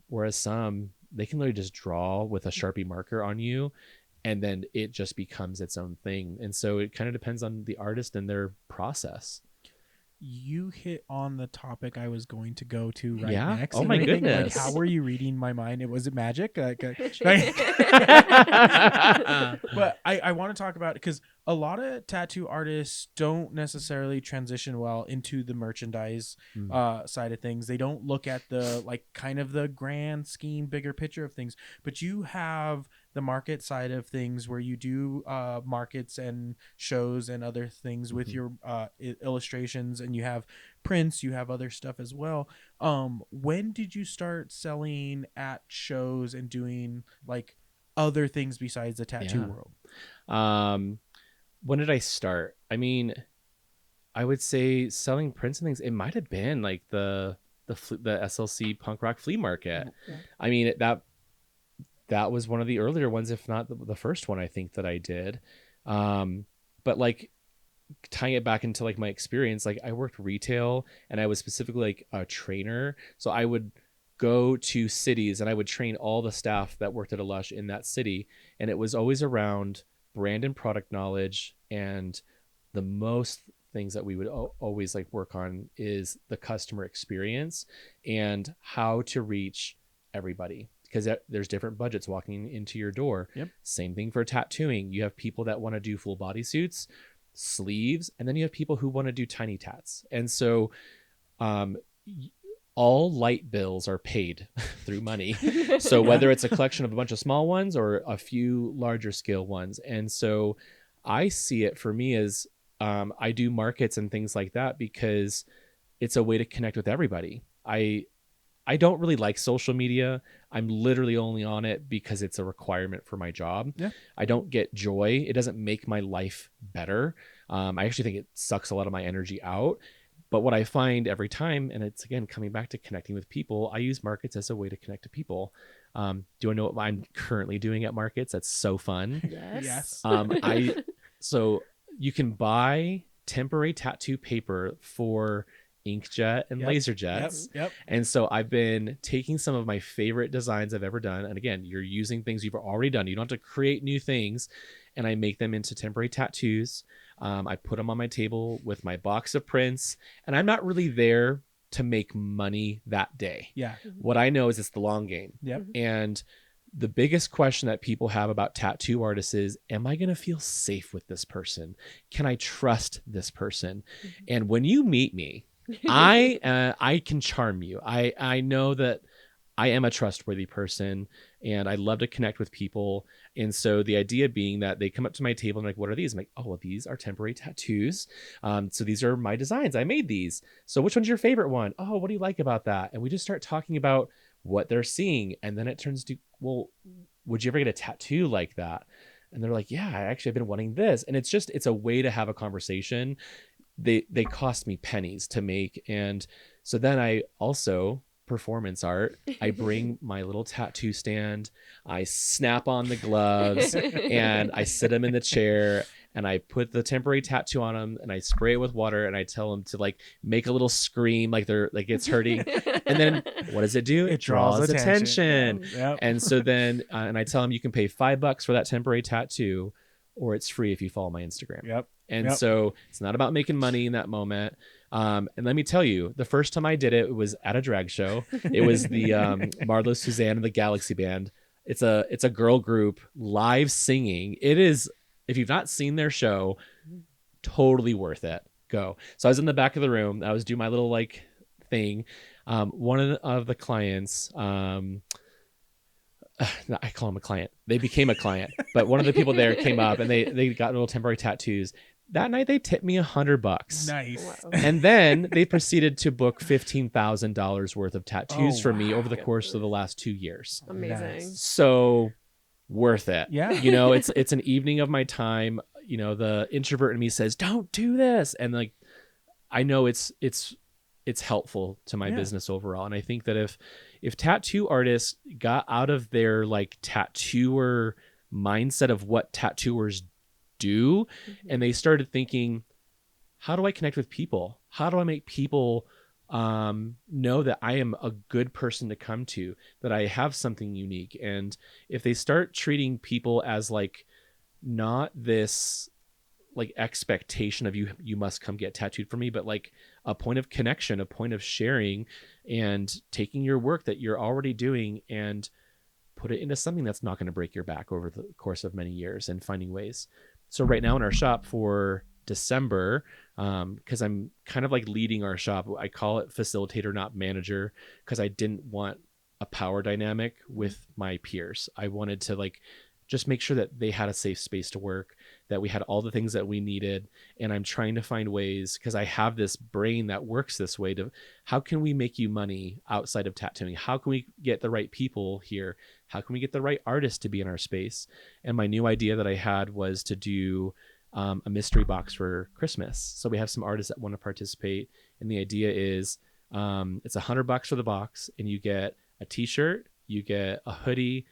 S3: Whereas some, they can literally just draw with a Sharpie marker on you, and then it just becomes its own thing. And so it kind of depends on the artist and their process.
S1: You hit on the topic I was going to go to
S3: Yeah?
S1: next.
S3: Oh my goodness.
S1: Like, how were you reading my mind? Was it magic? But I want to talk about it because a lot of tattoo artists don't necessarily transition well into the merchandise side of things. They don't look at the like kind of the grand scheme, bigger picture of things. But you have the market side of things where you do markets and shows and other things with your illustrations, and you have prints, you have other stuff as well. When did you start selling at shows and doing like other things besides the tattoo world?
S3: When did I start? I mean, I would say selling prints and things, it might have been like the SLC punk rock flea market. I mean, that was one of the earlier ones, if not the first one I think that I did. But like tying it back into like my experience, like I worked retail and I was specifically like a trainer. So I would go to cities and I would train all the staff that worked at a Lush in that city. And it was always around brand and product knowledge, and the most things that we would always like work on is the customer experience and how to reach everybody, because there's different budgets walking into your door.
S1: Yep.
S3: Same thing for tattooing. You have people that want to do full body suits, sleeves, and then you have people who want to do tiny tats. And so all light bills are paid through money. So whether it's a collection of a bunch of small ones or a few larger scale ones. And so I see it for me as I do markets and things like that because it's a way to connect with everybody. I don't really like social media. I'm literally only on it because it's a requirement for my job.
S1: Yeah.
S3: I don't get joy. It doesn't make my life better. I actually think it sucks a lot of my energy out. But what I find every time, and it's again coming back to connecting with people, I use markets as a way to connect to people. Do I know what I'm currently doing at markets? That's so fun.
S2: Yes.
S3: So you can buy temporary tattoo paper for inkjet and laser jets.
S1: Yep.
S3: And so I've been taking some of my favorite designs I've ever done. And again, you're using things you've already done. You don't have to create new things. And I make them into temporary tattoos. I put them on my table with my box of prints. And I'm not really there to make money that day.
S1: Yeah.
S3: What I know is it's the long game.
S1: Yep.
S3: And the biggest question that people have about tattoo artists is, am I going to feel safe with this person? Can I trust this person? And when you meet me, I can charm you. I know that I am a trustworthy person and I love to connect with people. And so the idea being that they come up to my table and like, what are these? I'm like, oh, well, these are temporary tattoos. So these are my designs. I made these. So which one's your favorite one? Oh, what do you like about that? And we just start talking about what they're seeing. And then it turns to, well, would you ever get a tattoo like that? And they're like, yeah, I actually have been wanting this. And it's a way to have a conversation. They cost me pennies to make. And so then I also performance art. I bring my little tattoo stand, I snap on the gloves and I sit them in the chair and I put the temporary tattoo on them and I spray it with water and I tell them to like make a little scream like they're like it's hurting. And then what does it do?
S1: It draws attention.
S2: Yep.
S3: And so then and I tell them you can pay $5 for that temporary tattoo or it's free if you follow my Instagram.
S1: Yep.
S3: And so it's not about making money in that moment. And let me tell you, the first time I did it, it was at a drag show. It was the Marlo Suzanne and the Galaxy Band. It's a girl group live singing. It is, if you've not seen their show, totally worth it. Go. So I was in the back of the room. I was doing my little like thing. One of the clients, I call him a client. They became a client, but one of the people there came up and they got little temporary tattoos. That night they tipped me $100.
S1: Nice.
S2: Wow.
S3: And then they proceeded to book $15,000 worth of tattoos for me over the
S2: wow.
S3: course of the last 2 years.
S2: Amazing.
S1: Nice.
S3: So worth it.
S1: Yeah.
S3: You know, it's an evening of my time. You know, the introvert in me says, "Don't do this." And like I know it's helpful to my business overall. And I think that if tattoo artists got out of their like tattooer mindset of what tattooers do, and they started thinking, how do I connect with people? How do I make people know that I am a good person to come to, that I have something unique? And if they start treating people as like not this like expectation of you must come get tattooed for me, but like a point of connection, a point of sharing, and taking your work that you're already doing and put it into something that's not going to break your back over the course of many years, and finding ways. So right now in our shop for December, because I'm kind of like leading our shop, I call it facilitator, not manager, because I didn't want a power dynamic with my peers. I wanted to like just make sure that they had a safe space to work, that we had all the things that we needed. And I'm trying to find ways, because I have this brain that works this way, to how can we make you money outside of tattooing? How can we get the right people here? How can we get the right artists to be in our space? And my new idea that I had was to do a mystery box for Christmas. So we have some artists that want to participate. And the idea is it's $100 for the box, and you get a t-shirt, you get a hoodie,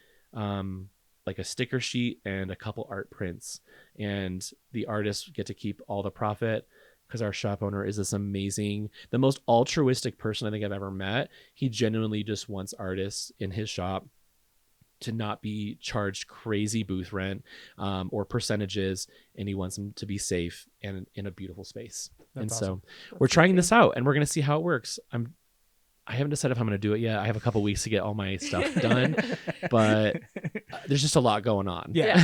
S3: like a sticker sheet, and a couple art prints. And the artists get to keep all the profit, because our shop owner is this amazing, the most altruistic person I think I've ever met. He genuinely just wants artists in his shop. to not be charged crazy booth rent or percentages, and he wants them to be safe and in a beautiful space.
S1: That's
S3: and
S1: awesome.
S3: so we're trying this out, and we're going to see how it works. I haven't decided if I'm going to do it yet. I have a couple weeks to get all my stuff done, but there's just a lot going on.
S2: Yeah.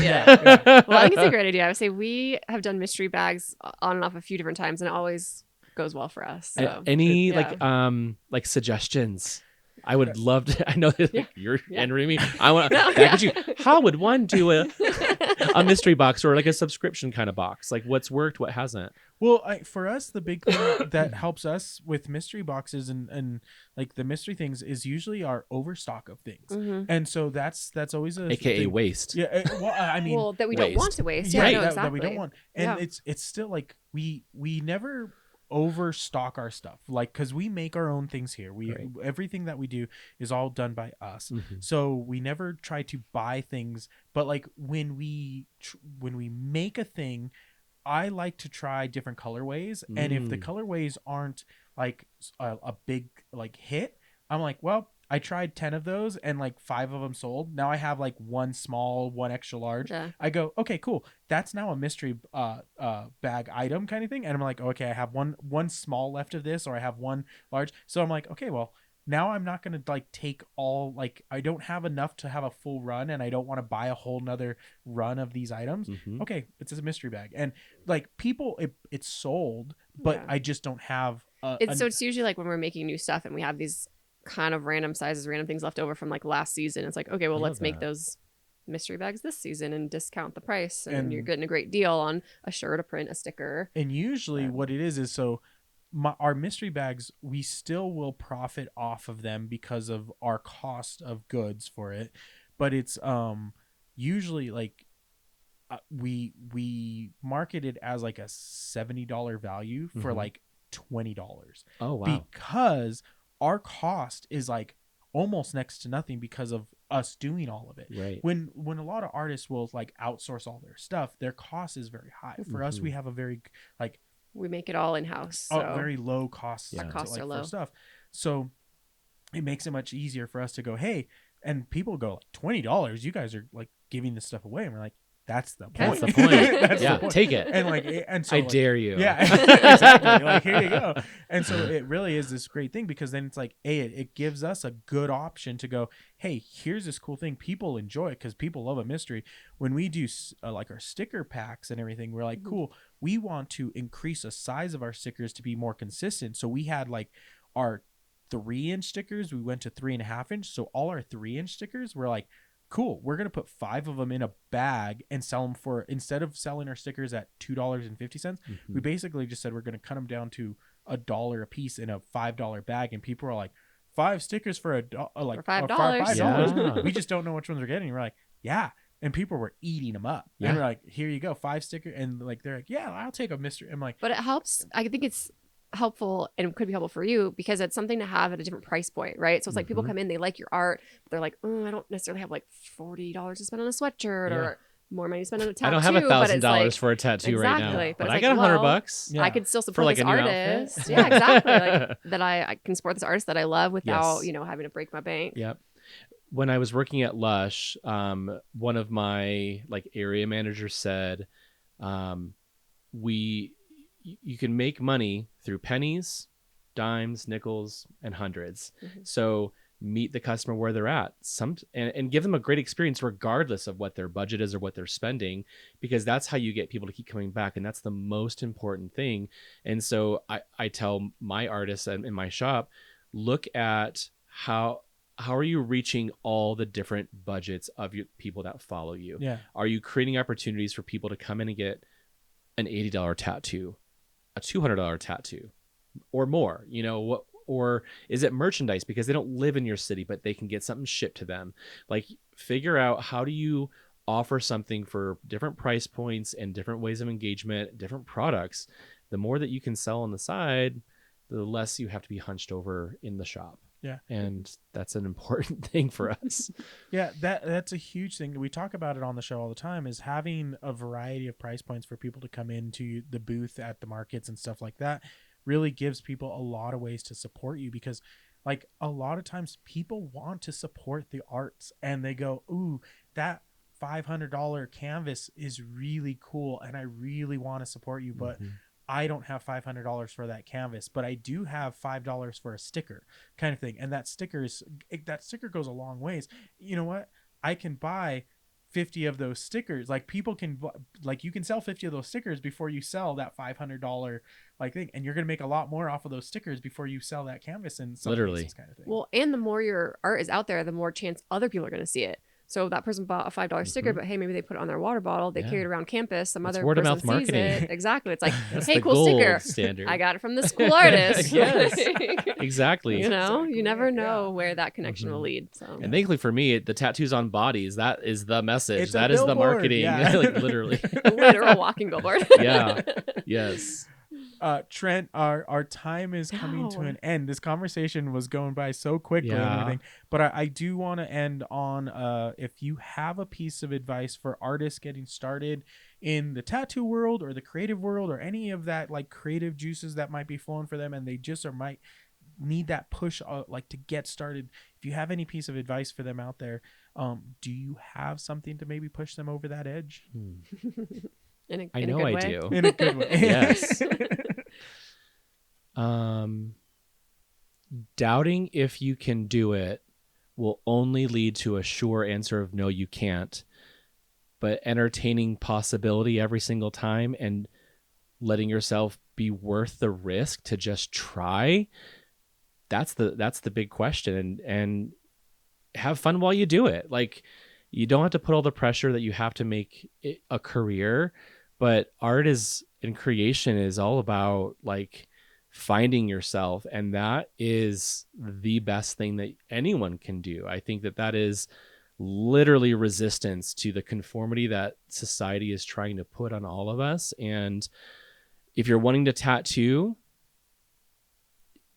S2: Well, I think it's a great idea. I would say we have done mystery bags on and off a few different times, and it always goes well for us. So.
S3: Any like suggestions? I would love to. I know that you're entering me. I want to back at you. How would one do a mystery box or like a subscription kind of box? Like what's worked, what hasn't?
S1: Well, for us, the big thing that helps us with mystery boxes and like the mystery things is usually our overstock of things, and so that's always a
S3: AKA
S1: thing.
S3: waste.
S1: Yeah, well, I mean,
S2: that we don't want to waste.
S1: Yeah,
S2: Yeah, no,
S1: that we don't want, and it's still like we never overstock our stuff, like because we make our own things here. Everything that we do is all done by us, so we never try to buy things. But like when we make a thing, I like to try different colorways, and if the colorways aren't like a big like hit, I'm like, well, I tried 10 of those and like 5 of them sold. Now I have like one small, one extra large. Yeah. I go, okay, cool. That's now a mystery bag item kind of thing. And I'm like, okay, I have one small left of this, or I have one large. So I'm like, okay, well, now I'm not going to like take all, like I don't have enough to have a full run, and I don't want to buy a whole nother run of these items. Okay, it's a mystery bag. And like people, it's sold, but I just don't have
S2: so it's usually like when we're making new stuff and we have these kind of random sizes, random things left over from like last season. It's like, okay, well, let's make those mystery bags this season and discount the price, and you're getting a great deal on a shirt, a print, a sticker.
S1: And usually what it is so our mystery bags, we still will profit off of them because of our cost of goods for it, but it's usually like we market it as like a $70 value for like $20.
S3: Oh wow.
S1: Because our cost is like almost next to nothing because of us doing all of it.
S3: Right.
S1: When a lot of artists will like outsource all their stuff, their cost is very high. For us, we have a very like
S2: we make it all in house, so
S1: very low costs.
S2: Our costs are low
S1: for stuff, so it makes it much easier for us to go, hey, and people go like $20. You guys are like giving this stuff away, and we're like, that's the point.
S3: That's the point.
S1: That's
S3: yeah,
S1: the point.
S3: Take it.
S1: And like, and so
S3: I
S1: like,
S3: dare you.
S1: Yeah, exactly. Like here you go. And so it really is this great thing, because then it's like, it gives us a good option to go, hey, here's this cool thing. People enjoy it because people love a mystery. When we do like our sticker packs and everything, we're like, cool. We want to increase the size of our stickers to be more consistent. So we had like our 3-inch stickers. We went to 3.5 inch. So all our 3-inch stickers were like, cool, we're going to put 5 of them in a bag and sell them for, instead of selling our stickers at $2.50, we basically just said we're going to cut them down to $1 a piece in a $5 bag. And people are like, 5 stickers for like
S2: $5.
S1: $5. We just don't know which ones we're getting. And we're like, yeah. And people were eating them up.
S3: Yeah.
S1: And we're like, here you go, 5 stickers. And like, they're like, yeah, I'll take a mystery. I'm like,
S2: but it helps. I think it's helpful, and it could be helpful for you because it's something to have at a different price point, right? So it's like people come in, they like your art, but they're like, oh, I don't necessarily have like $40 to spend on a sweatshirt or more money to spend on a tattoo.
S3: I don't have $1,000 like, for a tattoo right now, but I got $100.
S2: I could still support
S3: like
S2: this artist. Yeah, exactly. Like that I can support this artist that I love without having to break my bank.
S3: Yep. When I was working at Lush, one of my like area managers said, you can make money through pennies, dimes, nickels, and hundreds. So meet the customer where they're at, and give them a great experience regardless of what their budget is or what they're spending, because that's how you get people to keep coming back, and that's the most important thing. And so I tell my artists in my shop, look at how are you reaching all the different budgets of your people that follow you?
S1: Yeah.
S3: Are you creating opportunities for people to come in and get an $80 tattoo, a $200 tattoo, or more? Or is it merchandise because they don't live in your city, but they can get something shipped to them? Like, figure out how do you offer something for different price points and different ways of engagement, different products. The more that you can sell on the side, the less you have to be hunched over in the shop.
S1: Yeah.
S3: And that's an important thing for us.
S1: Yeah, that's a huge thing. We talk about it on the show all the time, is having a variety of price points for people to come into the booth at the markets and stuff like that really gives people a lot of ways to support you, because like a lot of times people want to support the arts and they go, ooh, that $500 canvas is really cool and I really want to support you, but I don't have $500 for that canvas, but I do have $5 for a sticker kind of thing. And that sticker goes a long ways. You know what? I can buy 50 of those stickers. Like people can, like you can sell 50 of those stickers before you sell that $500 like thing. And you're going to make a lot more off of those stickers before you sell that canvas in some cases kind of thing.
S2: Well, and the more your art is out there, the more chance other people are going to see it. So that person bought a $5 sticker, but hey, maybe they put it on their water bottle. They carry it around campus. Some other
S3: word of
S2: person
S3: mouth
S2: sees
S3: marketing.
S2: it. Exactly. It's like,
S3: That's
S2: hey,
S3: the
S2: cool
S3: gold
S2: sticker.
S3: standard.
S2: I got it from the school artist.
S3: Yes. Exactly.
S2: You know,
S1: Exactly
S2: you never
S1: it,
S2: know where that connection will lead. So,
S3: And thankfully for me, the tattoos on bodies, that is the message.
S1: It's
S3: That
S1: a
S3: is the
S1: billboard,
S3: marketing.
S1: yeah.
S3: Like literally.
S2: literal walking billboard.
S3: Yeah. Yes.
S1: Trent, our time is coming to
S2: No.
S1: an end. This conversation was going by so quickly and
S3: Yeah.
S1: everything, but I do want to end on if you have a piece of advice for artists getting started in the tattoo world or the creative world or any of that like creative juices that might be flowing for them and they just or might need that push like to get started. If you have any piece of advice for them out there, do you have something to maybe push them over that edge?
S3: I know I do.
S1: In a good way.
S3: Yes. Doubting if you can do it will only lead to a sure answer of no, you can't. But entertaining possibility every single time and letting yourself be worth the risk to just try, that's the big question. And have fun while you do it. Like, you don't have to put all the pressure that you have to make it a career, but art and creation is all about like finding yourself, and that is the best thing that anyone can do. I think that is literally resistance to the conformity that society is trying to put on all of us. And if you're wanting to tattoo,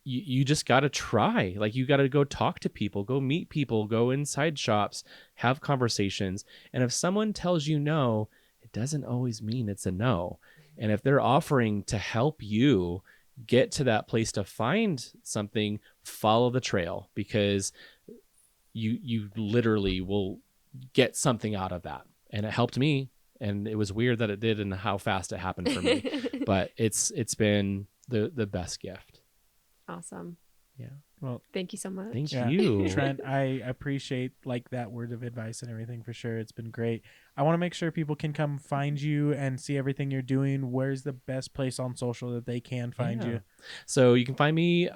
S3: you just got to try. Like, you got to go talk to people, go meet people, go inside shops, have conversations. And if someone tells you no, it doesn't always mean it's a no. And if they're offering to help you get to that place to find something, follow the trail, because you literally will get something out of that. And it helped me, and it was weird that it did and how fast it happened for me. But it's been the best gift.
S2: Awesome.
S1: Yeah. Well,
S2: thank you so much.
S3: Thank you.
S1: Trent, I appreciate like that word of advice and everything for sure. It's been great. I want to make sure people can come find you and see everything you're doing. Where's the best place on social that they can find you?
S3: So you can find me.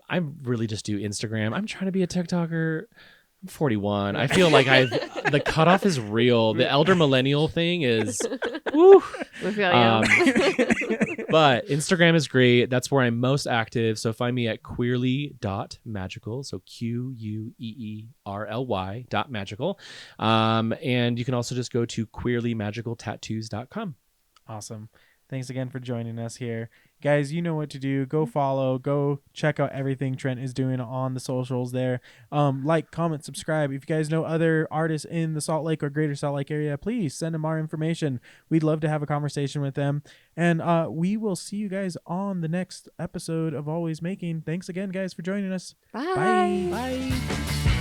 S3: I really just do Instagram. I'm trying to be a TikToker. I'm 41. I feel like the cutoff is real. The elder millennial thing is, woo.
S2: We feel you.
S3: But Instagram is great. That's where I'm most active. So find me at queerly.magical. So QUEERLY.magical. And you can also just go to queerlymagicaltattoos.com.
S1: Awesome. Thanks again for joining us here. Guys, you know what to do. Go follow. Go check out everything Trent is doing on the socials there. Like, comment, subscribe. If you guys know other artists in the Salt Lake or Greater Salt Lake area, please send them our information. We'd love to have a conversation with them. And we will see you guys on the next episode of Always Making. Thanks again, guys, for joining us.
S2: Bye.
S1: Bye.